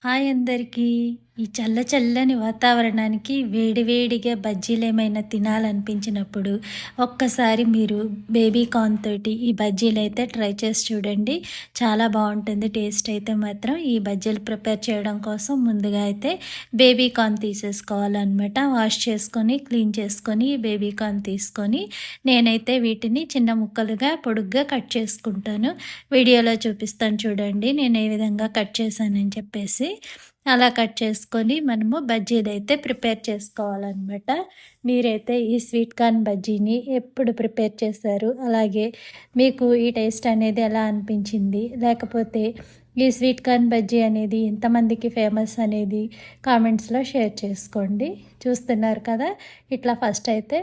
Hi అందరికీ. ఈ చల్లని వాతావరణానికి వేడివేడిగా బజ్జీలేమైనా తినాలనిపించినప్పుడు ఒక్కసారి మీరు బేబీ కార్న్ తోటి ఈ బజ్జీలైతే ట్రై చేసి చూడండి. చాలా బావుంటుంది టేస్ట్ అయితే మాత్రం. ఈ బజ్జీలు ప్రిపేర్ చేయడం కోసం ముందుగా అయితే బేబీ కార్న్ తీసేసుకోవాలనమాట. వాష్ చేసుకొని, క్లీన్ చేసుకొని, బేబీ కార్న్ తీసుకొని నేనైతే వీటిని చిన్న ముక్కలుగా పొడుగ్గా కట్ చేసుకుంటాను. వీడియోలో చూపిస్తాను చూడండి నేను ఏ విధంగా కట్ చేశానని చెప్పేసి. అలా కట్ చేసుకొని మనము బజ్జీలైతే ప్రిపేర్ చేసుకోవాలనమాట. మీరైతే ఈ స్వీట్ కార్న్ బజ్జీని ఎప్పుడు ప్రిపేర్ చేశారు? అలాగే మీకు ఈ టేస్ట్ అనేది ఎలా అనిపించింది? లేకపోతే ఈ స్వీట్ కార్న్ బజ్జీ అనేది ఎంతమందికి ఫేమస్ అనేది కామెంట్స్‌లో షేర్ చేసుకోండి. చూస్తున్నారు కదా! ఇట్లా ఫస్ట్ అయితే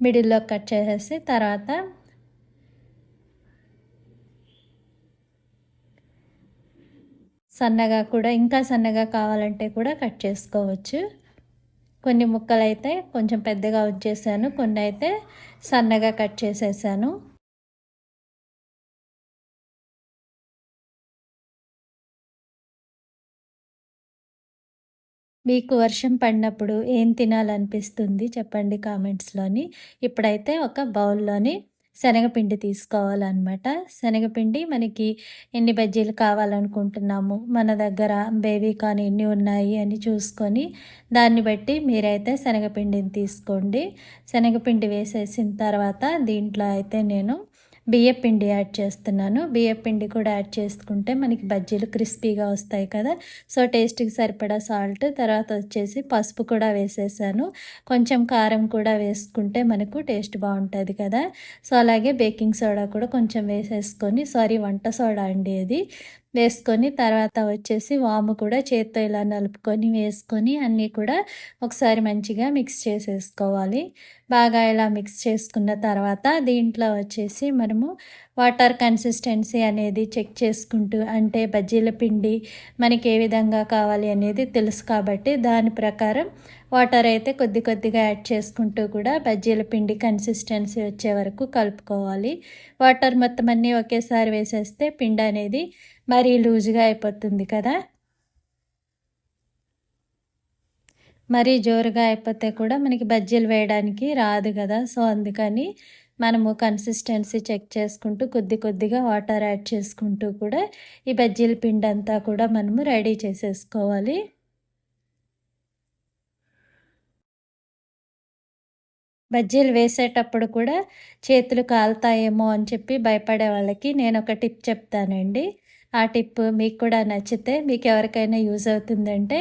మిడిల్‌లో కట్ చేసేసి తర్వాత సన్నగా కూడా ఇంకా సన్నగా కావాలంటే కూడా కట్ చేసుకోవచ్చు. కొన్ని ముక్కలైతే కొంచెం పెద్దగా ఉంచేసాను. కొన్నైతే సన్నగా కట్ చేసేసాను. మీకు వర్షం పడినప్పుడు ఏం తినాలనిపిస్తుంది చెప్పండి కామెంట్స్‌లోని. ఇప్పుడైతే ఒక బౌల్‌లోని శనగపిండి తీసుకోవాలనమాట. శనగపిండి మనకి ఎన్ని బజ్జీలు కావాలనుకుంటున్నాము, మన దగ్గర బేబీ కార్న్ ఎన్ని ఉన్నాయి అని చూసుకొని దాన్ని బట్టి మీరైతే శనగపిండిని తీసుకోండి. శనగపిండి వేసేసిన తర్వాత దీంట్లో అయితే నేను బియ్యపిండి యాడ్ చేస్తున్నాను. బియ్యపిండి కూడా యాడ్ చేసుకుంటే మనకి బజ్జీలు క్రిస్పీగా వస్తాయి కదా! సో, టేస్ట్‌కి సరిపడా సాల్ట్, తర్వాత వచ్చేసి పసుపు కూడా వేసేసాను. కొంచెం కారం కూడా వేసుకుంటే మనకు టేస్ట్ బావుంటది కదా! సో, అలాగే బేకింగ్ సోడా కూడా కొంచెం వేసేసుకొని వంట సోడా అండి అది. వేసుకొని తర్వాత వచ్చేసి వాము కూడా చేత్తో ఇలా నలుపుకొని వేసుకొని అన్నీ కూడా ఒకసారి మంచిగా మిక్స్ చేసేసుకోవాలి. బాగా ఇలా మిక్స్ చేసుకున్న తర్వాత దీంట్లో వచ్చేసి మనము వాటర్ కన్సిస్టెన్సీ అనేది చెక్ చేసుకుంటూ అంటే బజ్జీల పిండి మనకి ఏ విధంగా కావాలి అనేది తెలుసు కాబట్టి దాని ప్రకారం వాటర్ అయితే కొద్ది కొద్దిగా యాడ్ చేసుకుంటూ కూడా బజ్జీల పిండి కన్సిస్టెన్సీ వచ్చే వరకు కలుపుకోవాలి. వాటర్ మొత్తం అన్నీ ఒకేసారి వేసేస్తే పిండి అనేది మరీ లూజ్గా అయిపోతుంది కదా! మరీ జోరుగా అయిపోతే కూడా మనకి బజ్జీలు వేయడానికి రాదు కదా! సో, అందుకని మనము కన్సిస్టెన్సీ చెక్ చేసుకుంటూ కొద్ది కొద్దిగా వాటర్ యాడ్ చేసుకుంటూ కూడా ఈ బజ్జీల పిండంతా కూడా మనము రెడీ చేసేసుకోవాలి. బజ్జీలు వేసేటప్పుడు కూడా చేతులు కాలుతాయేమో అని చెప్పి భయపడే వాళ్ళకి నేనొక టిప్ చెప్తానండి. ఆ టిప్ మీకు కూడా నచ్చితే మీకెవరికైనా యూజ్ అవుతుందంటే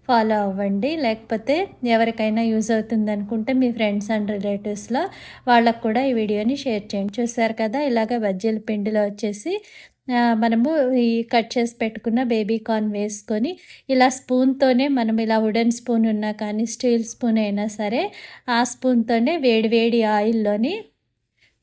ఫాలో అవ్వండి. లేకపోతే ఎవరికైనా యూజ్ అవుతుందనుకుంటే మీ ఫ్రెండ్స్ అండ్ రిలేటివ్స్‌లో వాళ్ళకి కూడా ఈ వీడియోని షేర్ చేయండి. చూసారు కదా! ఇలాగ బజ్జీల పిండిలో వచ్చేసి మనము ఈ కట్ చేసి పెట్టుకున్న బేబీ కార్న్ వేసుకొని ఇలా స్పూన్‌తోనే మనం ఇలా వుడెన్ స్పూన్ ఉన్నా కానీ స్టీల్ స్పూన్ అయినా సరే ఆ స్పూన్‌తోనే వేడి వేడి ఆయిల్‌లోని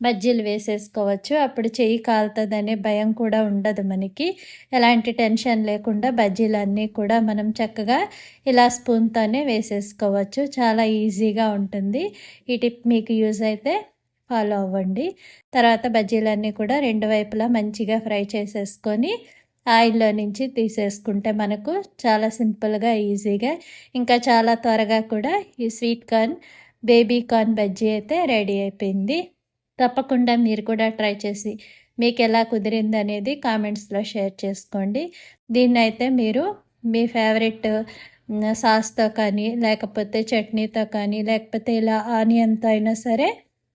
బజ్జీలు వేసేసుకోవచ్చు. అప్పుడు చెయ్యి కాలుతదనే భయం కూడా ఉండదు మనకి. ఎలాంటి టెన్షన్ లేకుండా బజ్జీలన్నీ కూడా మనం చక్కగా ఇలా స్పూన్‌తోనే వేసేసుకోవచ్చు. చాలా ఈజీగా ఉంటుంది. ఈ టిప్ మీకు యూజ్ అయితే ఫాలో అవ్వండి. తర్వాత బజ్జీలన్నీ కూడా రెండు వైపులా మంచిగా ఫ్రై చేసేసుకొని ఆయిల్‌లో నుంచి తీసేసుకుంటే మనకు చాలా సింపుల్‌గా, ఈజీగా ఇంకా చాలా త్వరగా కూడా ఈ sweet corn, baby corn bajji అయితే రెడీ అయిపోయింది. తప్పకుండా మీరు కూడా ట్రై చేసి మీకెలా కుదిరిందనేది కామెంట్స్‌లో షేర్ చేసుకోండి. దీన్నైతే మీరు మీ ఫేవరెట్ సాస్‌తో కానీ, లేకపోతే చట్నీతో కానీ, లేకపోతే ఇలా ఆనియన్‌తో అయినా సరే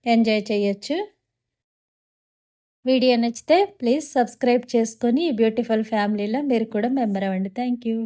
ఎంజాయ్ చేయొచ్చు. వీడియో నచ్చితే ప్లీజ్ సబ్స్క్రైబ్ చేసుకొని ఈ బ్యూటిఫుల్ ఫ్యామిలీలో మీరు కూడా మెంబర్ అవ్వండి. Thank you.